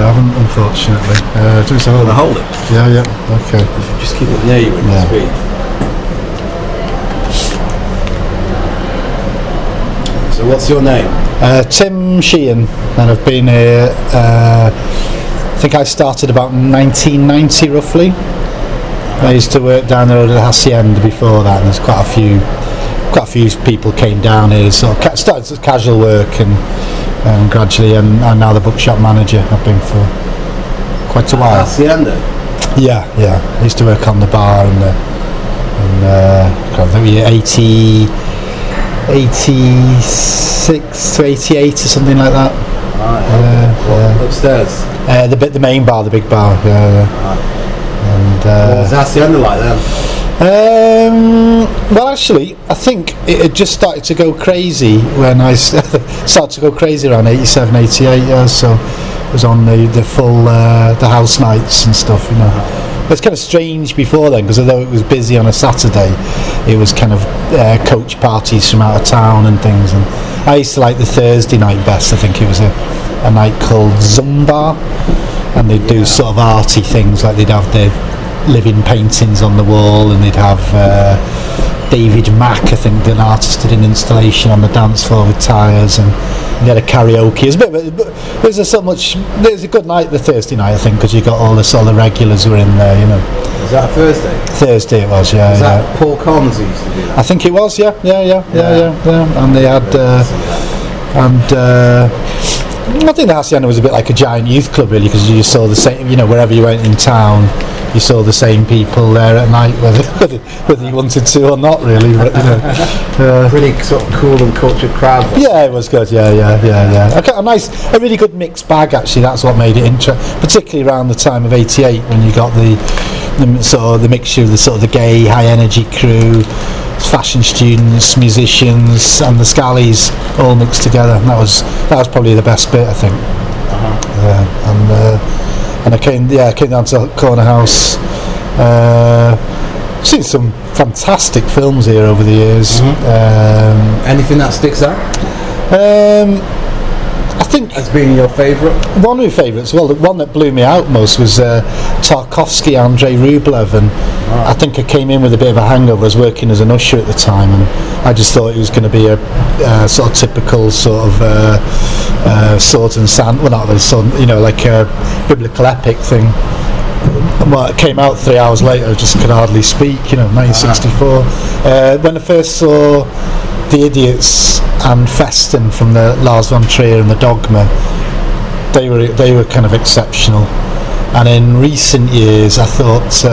I haven't, unfortunately. Just hold it. Hold it. Yeah. Okay. Just keep it near you when you speak. So what's your name? Tim Sheehan, and I've been here. I think I started about 1990 roughly. I used to work down the road at the Hacienda before that, and there's quite a few people came down here. So started as casual work and gradually, and I'm now the bookshop manager. I've been for quite a while. Hacienda? Yeah. I used to work on the bar and I think we 86 to 88 or something like that. Right. Upstairs? The main bar, the big bar. Yeah. And what was Hacienda like then? Well, actually, I think it had just started to go crazy when I started to go crazy around 87, 88. Yeah, so it was on the full the house nights and stuff. You know, it's kind of strange before then, because although it was busy on a Saturday, it was kind of coach parties from out of town and things. And I used to like the Thursday night best. I think it was a night called Zumba, and they'd do sort of arty things, like they'd have their living paintings on the wall, and they'd have David Mack, I think, an artist, did an installation on the dance floor with tyres, and they had a karaoke. It was a good night, the Thursday night, I think, because you got all the regulars were in there, you know. Was that a Thursday? Thursday it was, yeah. Was that Paul Collins who used to do that? I think it was, yeah. And they had I think the Hacienda was a bit like a giant youth club, really, because you saw the same, you know, wherever you went in town, you saw the same people there at night, whether you wanted to or not, really. But, you know, pretty sort of cool and cultured crowd. Yeah, it was good. Yeah. Okay, a really good mixed bag, actually. That's what made it interesting, particularly around the time of '88, when you got the sort of the mixture of the sort of the gay, high energy crew, fashion students, musicians, and the Scallies all mixed together. And that was probably the best bit, I think. And I came down to Corner House. Seen some fantastic films here over the years. Anything that sticks out? I think has been your favourite? One of my favourites, well, the one that blew me out most was Tarkovsky, Andrei Rublev, and I think I came in with a bit of a hangover. I was working as an usher at the time, and I just thought it was going to be a sort of typical sort of swords and sand, well, not the sword, you know, like a biblical epic thing. Well, it came out 3 hours later, I just could hardly speak, you know, 1964. When I first saw The Idiots and Festen from the Lars von Trier and the Dogma, they were kind of exceptional. And in recent years, I thought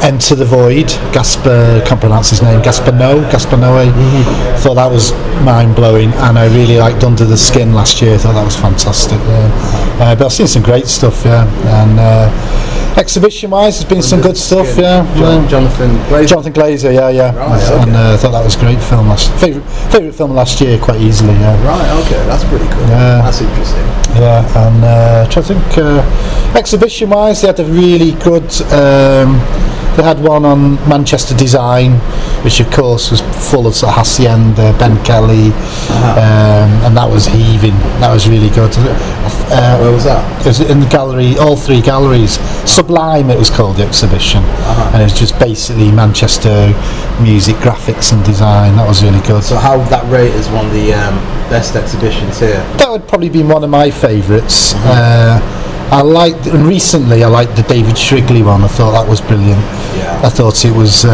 Enter the Void, Gaspar, can't pronounce his name, Gaspar Noé. Thought that was mind-blowing, and I really liked Under the Skin last year. Thought that was fantastic. But I've seen some great stuff, and exhibition-wise, there's been some good stuff, Jonathan Glazer, yeah. Right, okay. And I thought that was a great film. Favourite film last year, quite easily. Yeah. Right, okay, that's pretty cool. That's interesting. Yeah, and trying to think, exhibition-wise, they had a really good. They had one on Manchester Design, which of course was full of sort of Hacienda, Ben Kelly, and that was heaving. That was really good. Where was that? It was in the gallery, all three galleries. Sublime, it was called, the exhibition, and it was just basically Manchester music, graphics and design. That was really good. So how would that rate as one of the best exhibitions here? That would probably be one of my favourites. Recently I liked the David Shrigley one. I thought that was brilliant. Yeah. I thought it was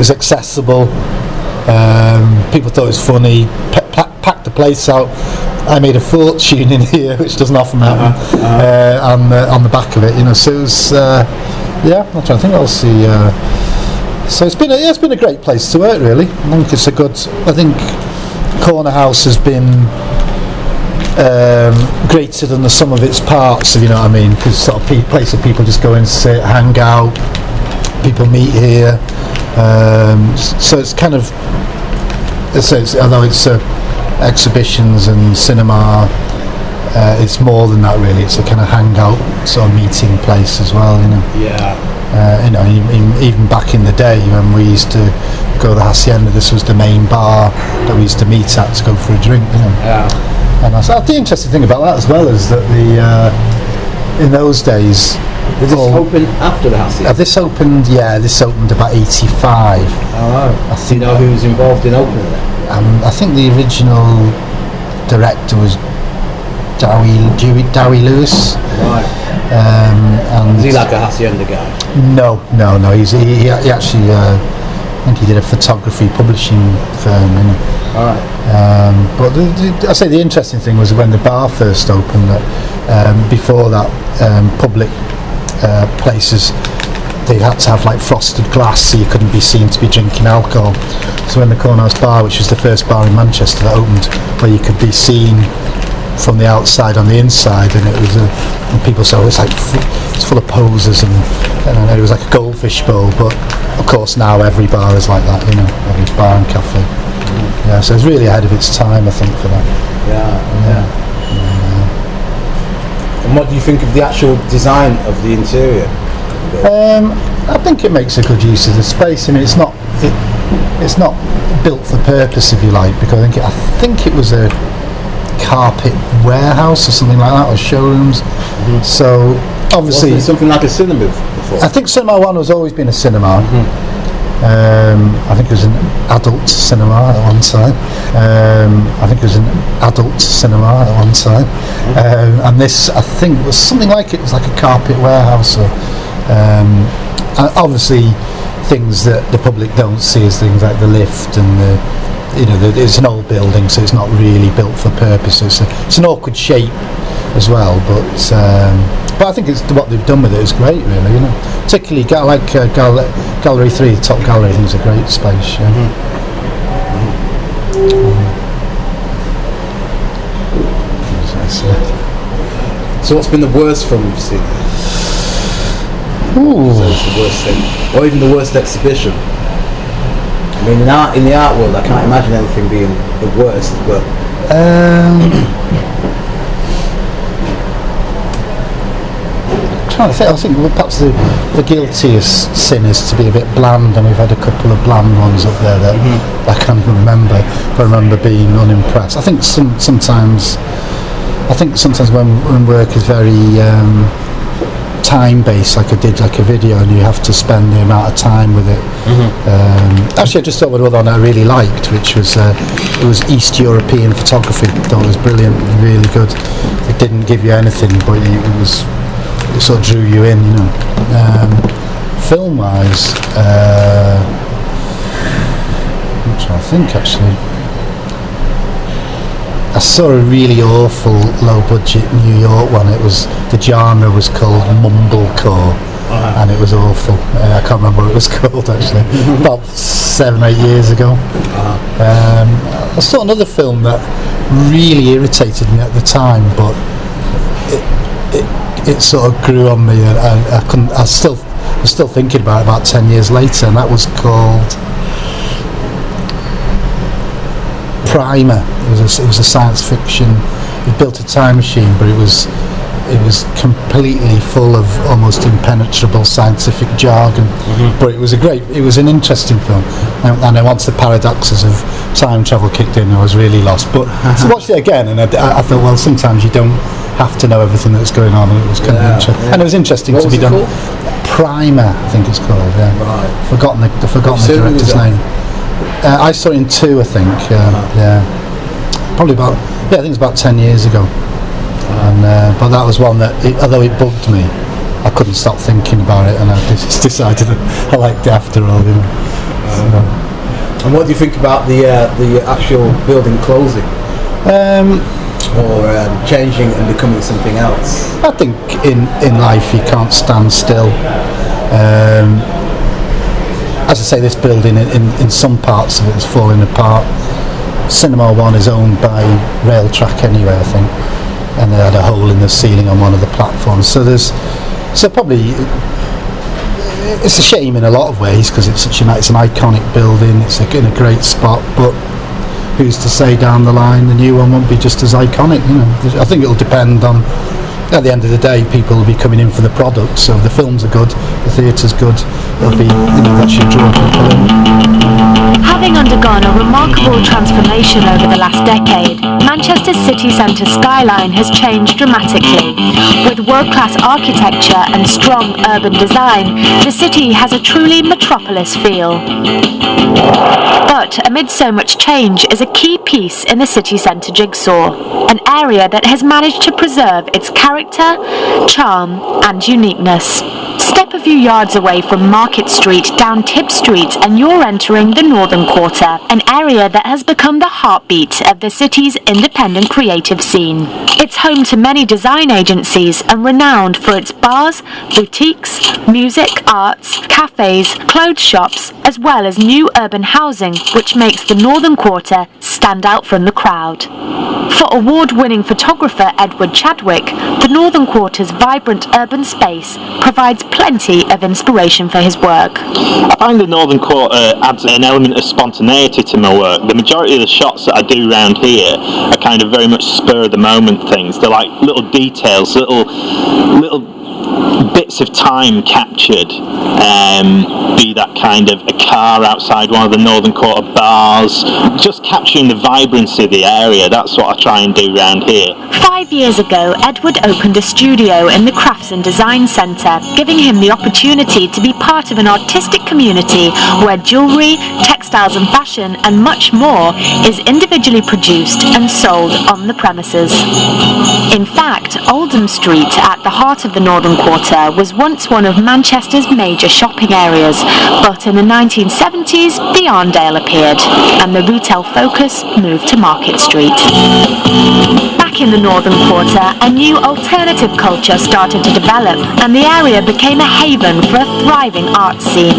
accessible. People thought it was funny. Packed the place out. I made a fortune in here, which doesn't often happen. On the back of it, you know. So it was, I'm trying to think. I'll see. So it's been a great place to work, really. I think it's a good. I think Corner House has been greater than the sum of its parts, if you know what I mean, because sort of place where people just go and sit, hang out, people meet here, so it's kind of, although it's exhibitions and cinema, it's more than that, really. It's a kind of hangout sort of meeting place as well, you know. Even back in the day when we used to go to the Hacienda, this was the main bar that we used to meet at to go for a drink, you know. And the interesting thing about that as well is that in those days. Did this open after the house? This opened about 85. Oh, I think. Do you know who was involved in opening it? I think the original director was Dowie Lewis. Right. And is he like a hacienda guy? No. He actually, I think he did a photography publishing firm. All right. But I say the interesting thing was when the bar first opened. That before that, public places, they had to have like frosted glass so you couldn't be seen to be drinking alcohol. So when the Cornhouse Bar, which was the first bar in Manchester that opened, where you could be seen from the outside on the inside, and it was and people said it's full of posers, and it was like a goldfish bowl. But of course now every bar is like that, every bar and cafe. Yeah, so it's really ahead of its time, I think, for that. Yeah. And what do you think of the actual design of the interior? I think it makes a good use of the space. I mean, it's not built for purpose, if you like, because I think it was a carpet warehouse or something like that, or showrooms. Mm-hmm. So obviously, wasn't it something like a cinema before? I think Cinema One has always been a cinema. Mm-hmm. I think it was an adult cinema at one time. And this, I think, was something like it was like a carpet warehouse. And obviously, things that the public don't see is things like the lift and it's an old building, so it's not really built for purpose. So it's an awkward shape as well, but I think what they've done with it is great, really. Particularly, like Gallery 3, the top gallery, I think is a great space. Yeah. So what's been the worst film you've seen? Ooh. So it's the worst thing, or even the worst exhibition. I mean, in the art world, I can't imagine anything being the worst, but I think perhaps the guiltiest sin is to be a bit bland, and we've had a couple of bland ones up there that I can't remember. But I remember being unimpressed. I think sometimes when work is very time-based, like I did like a video, and you have to spend the amount of time with it. Actually, I just thought another one I really liked, which was it was East European photography. I thought it was brilliant, really good. It didn't give you anything, but it sort of drew you in, Film-wise, I'm trying to think actually. I saw a really awful low-budget New York one. The genre was called Mumblecore, and it was awful. I can't remember what it was called actually. About 7-8 years ago. I saw another film that really irritated me at the time, but it sort of grew on me, and I couldn't. I was still thinking about it about 10 years later, and that was called Primer. It was a science fiction. It built a time machine, but it was completely full of almost impenetrable scientific jargon. But it was an interesting film. And then once the paradoxes of time travel kicked in, I was really lost. But so I watched it again, and I thought, well, sometimes you don't have to know everything that's going on, and it was kind of interesting. Yeah. And it was interesting to be done. Called? Primer, I think it's called. Yeah. Right. Forgotten the director's name. I saw it in 2, I think. Yeah. Probably about. Yeah, I think it's about 10 years ago. And but that was one that, although it bugged me, I couldn't stop thinking about it, and I just decided that I liked it after all. And what do you think about the actual building closing? Or changing and becoming something else? I think in life you can't stand still. As I say, this building in some parts of it is falling apart. Cinema One is owned by Rail Track anyway, I think, and they had a hole in the ceiling on one of the platforms. So probably it's a shame in a lot of ways, because it's an iconic building. It's in a great spot, but who's to say down the line the new one won't be just as iconic? I think it'll depend on. At the end of the day, people will be coming in for the product. So if the films are good, the theatre's good, it'll be that should draw people in. Having undergone a remarkable transformation over the last decade, Manchester's city centre skyline has changed dramatically. With world-class architecture and strong urban design, the city has a truly metropolis feel. But amid so much change is a key piece in the city centre jigsaw, an area that has managed to preserve its character, charm and uniqueness. Step a few yards away from Market Street down Tib Street and you're entering the Northern Quarter, an area that has become the heartbeat of the city's independent creative scene. It's home to many design agencies and renowned for its bars, boutiques, music, arts, cafes, clothes shops, as well as new urban housing, which makes the Northern Quarter stand out from the crowd. For award-winning photographer Edward Chadwick, the Northern Quarter's vibrant urban space provides plenty of inspiration for his work. I find the Northern Quarter adds an element of spontaneity to my work. The majority of the shots that I do around here are kind of very much spur of the moment things. They're like little details, little bits of time captured, be that kind of a car outside one of the Northern Quarter bars, just capturing the vibrancy of the area. That's what I try and do around here. 5 years ago, Edward opened a studio in the Crafts and Design Centre, giving him the opportunity to be part of an artistic community where jewellery, textiles and fashion and much more is individually produced and sold on the premises. In fact, Oldham Street, at the heart of the Northern Quarter, was once one of Manchester's major shopping areas, but in the 1970s, the Arndale appeared, and the retail focus moved to Market Street. Back in the Northern Quarter, a new alternative culture started to develop, and the area became a haven for a thriving arts scene.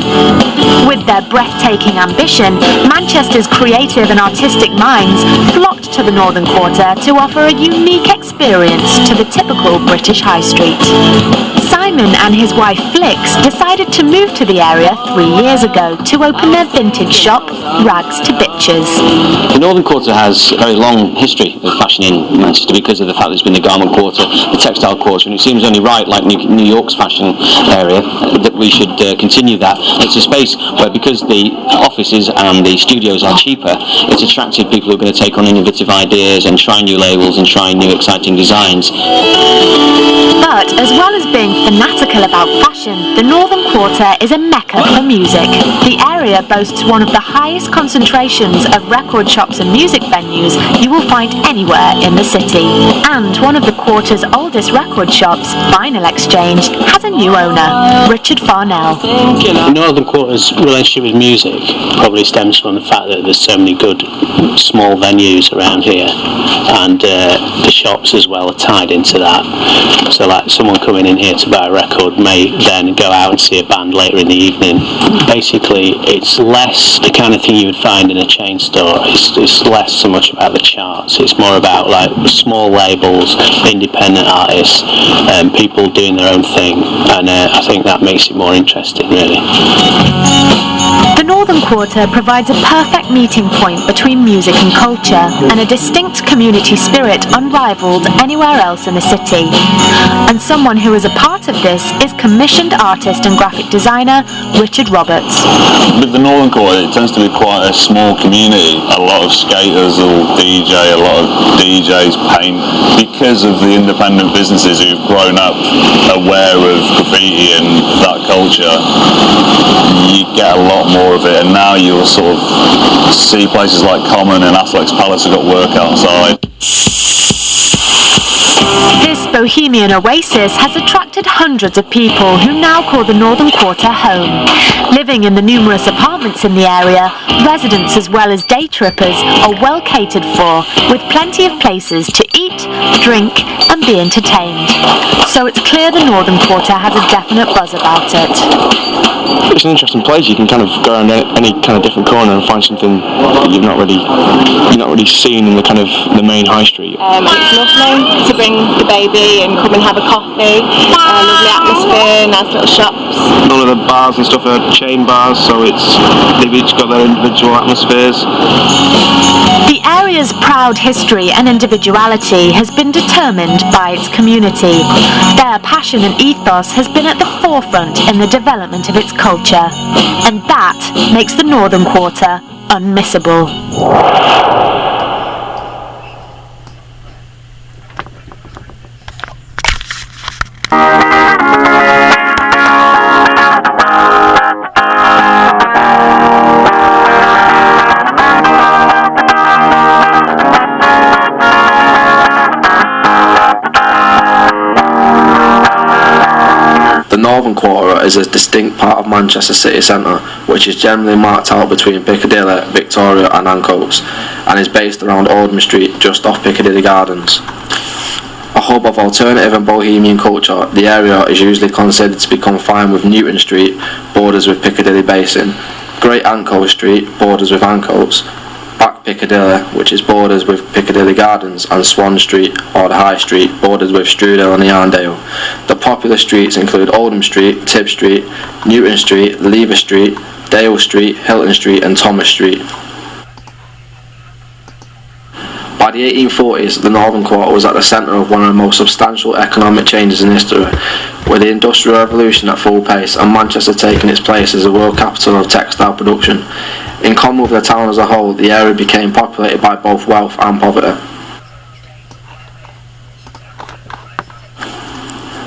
With their breathtaking ambition, Manchester's creative and artistic minds flocked to the Northern Quarter to offer a unique experience to the typical British high street. Simon and his wife Flix decided to move to the area 3 years ago to open their vintage shop, Rags to Bitches. The Northern Quarter has a very long history of fashion in Manchester because of the fact that it's been the garment quarter, the textile quarter, and it seems only right, like New York's fashion area, that we should continue that. It's a space where, because the offices and the studios are cheaper, it's attracted people who are going to take on innovative ideas and try new labels and try new exciting designs. But as well as being fanatical about fashion, the Northern Quarter is a mecca for music. The area boasts one of the highest concentrations of record shops and music venues you will find anywhere in the city. And one of the quarter's oldest record shops, Vinyl Exchange, has a new owner, Richard Farnell. The Northern Quarter's relationship with music probably stems from the fact that there's so many good small venues around here, and the shops as well are tied into that. So like someone coming in here to buy a record may then go out and see a band later in the evening. Basically, it's less the kind of thing you would find in a chain store. It's less so much about the charts. It's more about like small labels, independent artists, people doing their own thing, and I think that makes it more interesting, really. The Northern Quarter provides a perfect meeting point between music and culture, and a distinct community spirit unrivaled anywhere else in the city. And someone who is a part of this is commissioned artist and graphic designer Richard Roberts. With the Northern Quarter, it tends to be quite a small community. A lot of skaters will DJ, a lot of DJs paint. Because of the independent businesses who've grown up aware of graffiti and that culture, you get a lot more of it, and now you'll sort of see places like Common and Affleck's Palace have got work outside. This bohemian oasis has attracted hundreds of people who now call the Northern Quarter home. Living in the numerous apartments in the area, residents as well as day trippers are well catered for, with plenty of places to eat, drink and be entertained. So it's clear the Northern Quarter has a definite buzz about it. It's an interesting place. You can kind of go around any kind of different corner and find something that you've not really seen in the kind of the main high street. It's lovely to bring the baby and come and have a coffee. Lovely atmosphere, nice little shops. None of the bars and stuff are chain bars, so they've each got their individual atmospheres. The area's proud history and individuality has been determined by its community. Their passion and ethos has been at the forefront in the development of its culture, and that makes the Northern Quarter unmissable. The Northern Quarter is a distinct part of Manchester city centre, which is generally marked out between Piccadilly, Victoria and Ancoats, and is based around Oldham Street, just off Piccadilly Gardens. A hub of alternative and bohemian culture, the area is usually considered to be confined with Newton Street, borders with Piccadilly Basin, Great Ancoats Street, borders with Ancoats, Back Piccadilly, which is borders with Piccadilly Gardens, and Swan Street, or the High Street, borders with Strudel and Yarndale. The popular streets include Oldham Street, Tib Street, Newton Street, Lever Street, Dale Street, Hilton Street and Thomas Street. By the 1840s, the Northern Quarter was at the centre of one of the most substantial economic changes in history, with the Industrial Revolution at full pace and Manchester taking its place as the world capital of textile production. In common with the town as a whole, the area became populated by both wealth and poverty.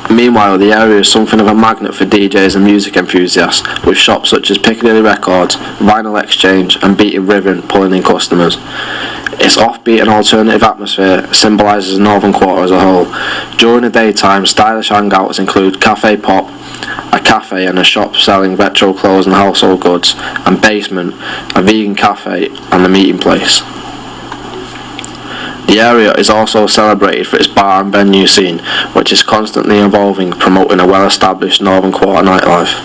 Meanwhile, the area is something of a magnet for DJs and music enthusiasts, with shops such as Piccadilly Records, Vinyl Exchange and Beating Ribbon pulling in customers. Its offbeat and alternative atmosphere symbolises the Northern Quarter as a whole. During the daytime, stylish hangouts include Cafe Pop, a cafe and a shop selling retro clothes and household goods, and Basement, a vegan cafe and a meeting place. The area is also celebrated for its bar and venue scene, which is constantly evolving, promoting a well-established Northern Quarter nightlife.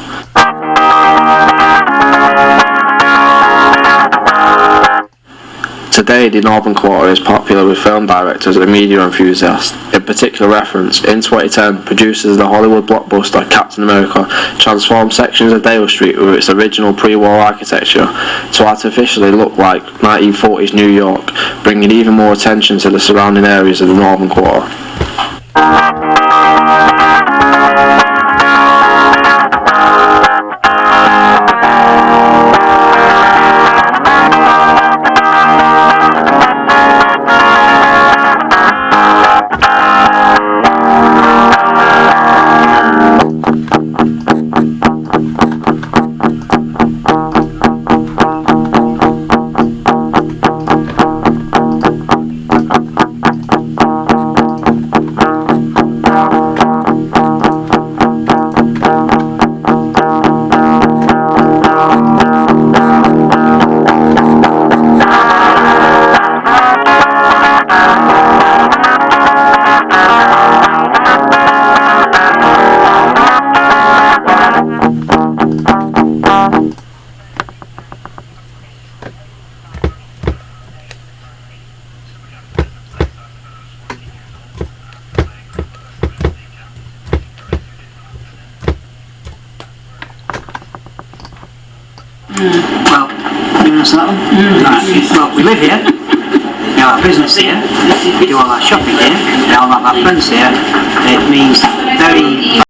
Today, the Northern Quarter is popular with film directors and media enthusiasts. In particular reference, in 2010, producers of the Hollywood blockbuster Captain America transformed sections of Dale Street with its original pre-war architecture to artificially look like 1940s New York, bringing even more attention to the surrounding areas of the Northern Quarter. Well, you know that one? Right. Well, we live here, we have our business here, we do all our shopping here, we all have our friends here. It means very